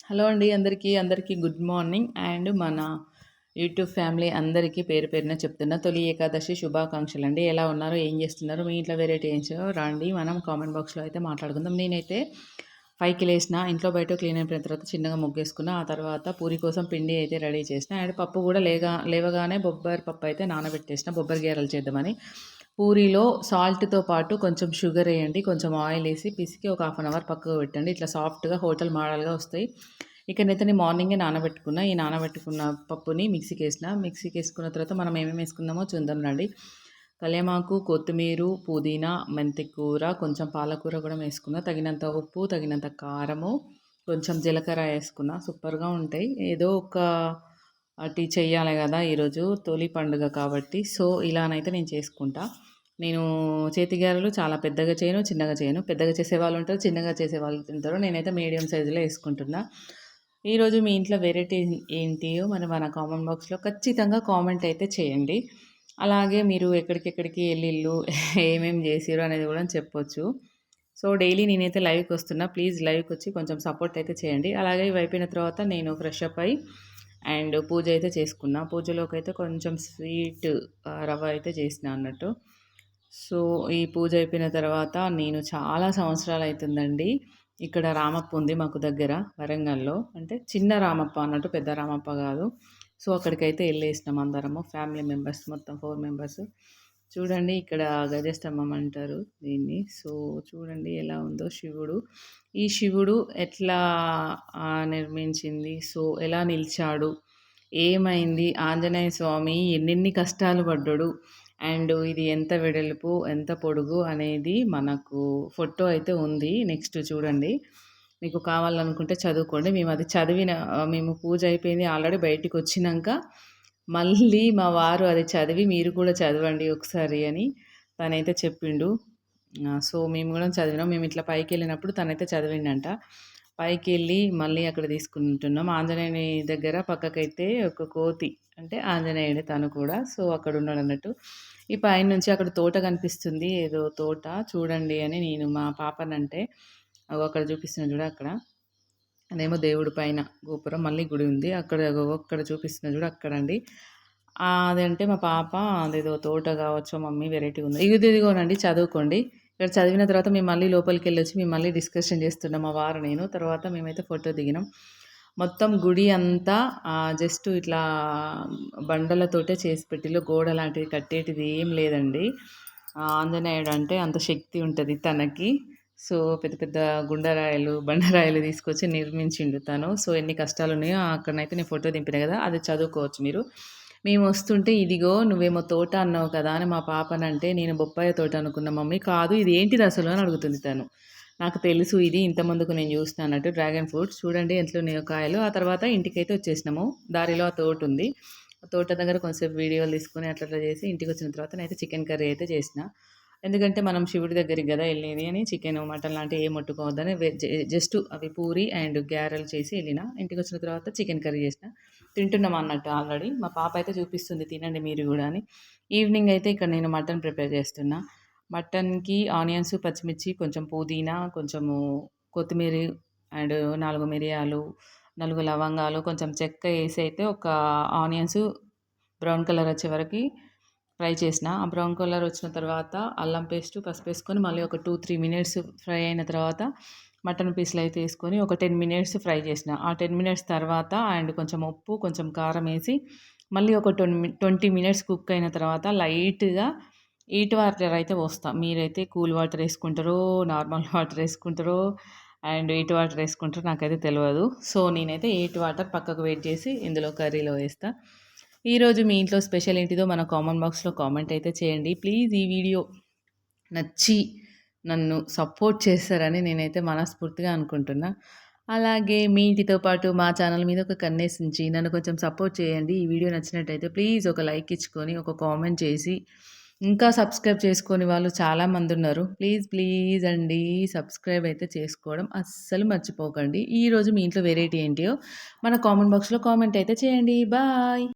Hello అండి అందరికీ good morning and మన యూట్యూబ్ ఫ్యామిలీ అందరికీ పేరు పేరున చెప్తున్నా తొలి ఏకాదశి శుభాకాంక్షలు అండి. ఎలా ఉన్నారు, ఏం చేస్తున్నారు, మీ ఇంట్లో వెరైటీ ఏం రండి మనం కామెంట్ బాక్స్లో అయితే మాట్లాడుకుందాం. నేనైతే 5కి లేసిన, ఇంట్లో బయట క్లీన్ అయిపోయిన తర్వాత చిన్నగా ముగ్గేసుకున్న. ఆ తర్వాత పూరి కోసం పిండి అయితే రెడీ చేసిన అండ్ పప్పు కూడా లేవగానే బొబ్బరి పప్పు అయితే నానబెట్టేసిన, బొబ్బరి గేరలు చేద్దామని. పూరీలో సాల్ట్‌తో పాటు కొంచెం షుగర్ ఎయండి, కొంచెం ఆయిల్ ఏసి పిసికి ఒక హాఫ్ అన్ అవర్ పక్కకు పెట్టండి. ఇట్లా సాఫ్ట్‌గా హోటల్ మోడల్‌గా వస్తాయి. ఇక్కడనైతే నేను మార్నింగే నానబెట్టుకున్నా. ఈ నానబెట్టుకున్న పప్పుని మిక్సీకేసుకున్న తర్వాత మనం ఏమేమి వేసుకుందామో చూద్దాం రండి. కల్యామాకు, కొత్తిమీర, పుదీనా, మెంతి కూర, కొంచెం పాలకూర కూడా వేసుకున్నా. తగినంత ఉప్పు, తగినంత కారము, కొంచెం జీలకర్ర వేసుకున్నా. సూపర్‌గా ఉంటాయి. ఏదో ఒక అటి చెయ్యాలి కదా ఈరోజు తొలి పండుగ కాబట్టి. సో, ఇలానైతే నేను చేసుకుంటా. నేను చేతి గారెలు చాలా పెద్దగా చేయను, చిన్నగా చేయను. పెద్దగా చేసేవాళ్ళు ఉంటారు, చిన్నగా చేసేవాళ్ళు ఉంటారు. నేనైతే మీడియం సైజులో వేసుకుంటున్నా. ఈరోజు మీ ఇంట్లో వెరైటీ ఏంటియో మన కామెంట్ బాక్స్‌లో ఖచ్చితంగా కామెంట్ అయితే చేయండి. అలాగే మీరు ఎక్కడికెక్కడికి ఎళ్ళిల్లు, ఏమేమి జేసిర్రు అనేది గూడా చెప్పొచ్చు. సో, డైలీ నేనైతే లైవ్‌కొస్తున్నా. ప్లీజ్ లైవ్‌కొచ్చి కొంచెం సపోర్ట్ అయితే చేయండి. అలాగే ఇవి అయిపోయిన తర్వాత నేను ఫ్రెష్ అప్ అయ్యి అండ్ పూజ అయితే చేసుకున్నా. పూజలోకైతే కొంచెం స్వీట్ రవ్వ అయితే చేసినా అన్నట్టు. సో, ఈ పూజ అయిపోయిన తర్వాత నేను చాలా సంవత్సరాలయితుందండి. ఇక్కడ రామప్ప ఉంది మాకు దగ్గర వరంగల్‌లో. అంటే చిన్న రామప్ప అన్నట్టు, పెద్ద రామప్ప గాదు. సో, అక్కడికైతే ఎళ్ళేసినాం అందరము. ఫ్యామిలీ మెంబర్స్ మొత్తం 4 మెంబర్స్. చూడండి ఇక్కడ గజస్తంభం అంటారు దీన్ని. సో, చూడండి ఎలా ఉందో శివుడు. ఈ శివుడు ఎట్లా నిర్మించింది, సో, ఎలా నిలిచాడు, ఏమైంది, ఆంజనేయ స్వామి ఎన్నెన్ని కష్టాలు పడ్డాడు, అండ్ ఇది ఎంత వెడల్పు, ఎంత పొడుగు అనేది మనకు ఫోటో అయితే ఉంది. నెక్స్ట్ చూడండి. మీకు కావాలనుకుంటే చదువుకోండి. మేము పూజ అయిపోయింది ఆల్రెడీ బయటికొచ్చినంక, మళ్ళీ మా వారు అది చదివి మీరు కూడా చదవండి ఒకసారి అని తనైతే చెప్పిండు. సో, మేము గూడా చదివినాం. మేమిట్లా పైకెళ్ళినప్పుడు తనైతే చదివిండంట. పైకెళ్ళి మళ్ళీ అక్కడ తీసుకుంటున్నాం. ఆంజనేయుని దగ్గర పక్కకైతే ఒక కోతి, అంటే ఆంజనేయుడే తను కూడా. సో, అక్కడున్నాడన్నట్టు. ఈ పైనుంచి అక్కడ తోట కనిపిస్తుంది. ఏదో తోట చూడండి అని నేను మా పాపనంటే, అగో అక్కడ చూపిస్తున్నా చూడు అక్కడ. అదేమో దేవుడు పైన గోపురం, మళ్ళీ గుడి ఉంది. అక్కడ అగో అక్కడ చూపిస్తున్నా చూడు అక్కడండి. అదంటే మా పాప అదేదో తోట కావచ్చో మమ్మీ వెరైటీగుంది. ఇదిగోనండి చదువుకోండి. ఇక్కడ చదివిన తర్వాత మేము మళ్ళీ లోపలికెళ్ళొచ్చి మేము మళ్ళీ డిస్కషన్ చేస్తున్నాం మా వారు నేను. తర్వాత మేమైతే ఫోటో దిగినాం. మొత్తం గుడి అంతా జస్ట్ ఇట్లా బండలతోటే చేసి పెట్టిల్లు. గోడ లాంటిది కట్టేటిది ఏం లేదండి. ఆంజనేయుడు అంటే అంత శక్తి ఉంటది తనకి. సో, పెద్ద పెద్ద గుండరాయిలు, బండరాయిలు తీసుకొచ్చి నిర్మించిండు తను. సో, ఎన్ని కష్టాలున్నాయో అక్కడనైతే నేను ఫోటో దింపిన గదా! అది చదువుకోవచ్చు మీరు. మేమొస్తుంటే ఇదిగో నువ్వేమో తోట అన్నావు కదా అని మా పాపనంటే, నేను బొప్పాయి తోట అనుకున్నా మమ్మీ. కాదు ఇది ఏంటిదసలు అని అడుగుతుంది తను. నాకు తెలుసు ఇది ఇంత ముందుకు నేను చూసినా అన్నట్టు. డ్రాగన్ ఫ్రూట్స్ చూడండి ఎంతలున్నాయో కాయలు. ఆ తర్వాత ఇంటికైతే వచ్చేసినాము. దారిలో ఆ తోటుంది. ఆ తోట దగ్గర కొంచెంసేపు వీడియోలు తీసుకొని అట్లా చేసి ఇంటికొచ్చిన తర్వాత నేనైతే చికెన్ కర్రీ అయితే చేసిన. ఎందుకంటే మనం శివుడి దగ్గరికి గదా ఎళ్ళేది అని చికెను, మటన్ లాంటివి ఏం ముట్టుకోవద్దని జస్ట్ అవి పూరి అండ్ గారెలు చేసి ఎళ్ళిన. ఇంటికొచ్చిన తర్వాత చికెన్ కర్రీ చేసిన. తింటున్నాం అన్నట్టు ఆల్రెడీ. మా పాప అయితే చూపిస్తుంది తినండి మీరు గూడా అని. ఈవినింగ్ అయితే ఇక్కడ నేను మటన్ ప్రిపేర్ చేస్తున్నా. మటన్‌కి ఆనియన్స్, పచ్చిమిర్చి, కొంచెం పుదీనా, కొంచెము కొత్తిమీరి అండ్ 4 మిరియాలు, 4 లవంగాలు, కొంచెం చెక్క ఏసి అయితే ఒక ఆనియన్స్ బ్రౌన్ కలర్ వచ్చే వరకి ఫ్రై చేసిన. ఆ బ్రౌన్ కలర్ వచ్చిన తర్వాత అల్లం పేస్టు, పసుపేసుకొని మళ్ళీ ఒక 2, 3 మినిట్స్ ఫ్రై అయిన తర్వాత మటన్ పీసులయితే ఏసుకొని ఒక 10 మినిట్స్ ఫ్రై చేసిన. ఆ 10 మినిట్స్ తర్వాత అండ్ కొంచెం ఉప్పు, కొంచెం కారం ఏసి మళ్ళీ ఒక 20 మినిట్స్ కుక్ అయిన తర్వాత లైట్‌గా హీట్ వాటర్ అయితే పోస్తా. మీరైతే కూల్ వాటర్ ఏసుకుంటారో, నార్మల్ వాటర్ ఏసుకుంటారో అండ్ హీట్ వాటర్ ఏసుకుంటారో నాకైతే తెలవదు. సో, నేనైతే హీట్ వాటర్ పక్కకు వెయిట్ చేసి ఇందులో కర్రీలో వేస్తా. ఈరోజు మీ ఇంట్లో స్పెషల్ ఏంటిదో మన కామెంట్ బాక్స్‌లో కామెంట్ అయితే చేయండి. ప్లీజ్ ఈ వీడియో నచ్చి నన్ను సపోర్ట్ చేస్తారని నేనైతే మనస్ఫూర్తిగా అనుకుంటున్నా. అలాగే మీ ఇంటితో పాటు మా ఛానల్ మీద ఒక కన్నేసించి నన్ను కొంచెం సపోర్ట్ చేయండి. ఈ వీడియో నచ్చినట్టయితే ప్లీజ్ ఒక లైక్ ఇచ్చుకొని, ఒక కామెంట్ చేసి, ఇంకా సబ్స్క్రైబ్ చేసుకోని వాళ్ళు చాలామందున్నారు. ప్లీజ్ ప్లీజ్ అండి సబ్స్క్రైబ్ అయితే చేసుకోవడం అస్సలు మర్చిపోకండి. ఈరోజు మీ ఇంట్లో వెరైటీ ఏంటియో మన కామెంట్ బాక్స్‌లో కామెంట్ అయితే చేయండి. బాయ్.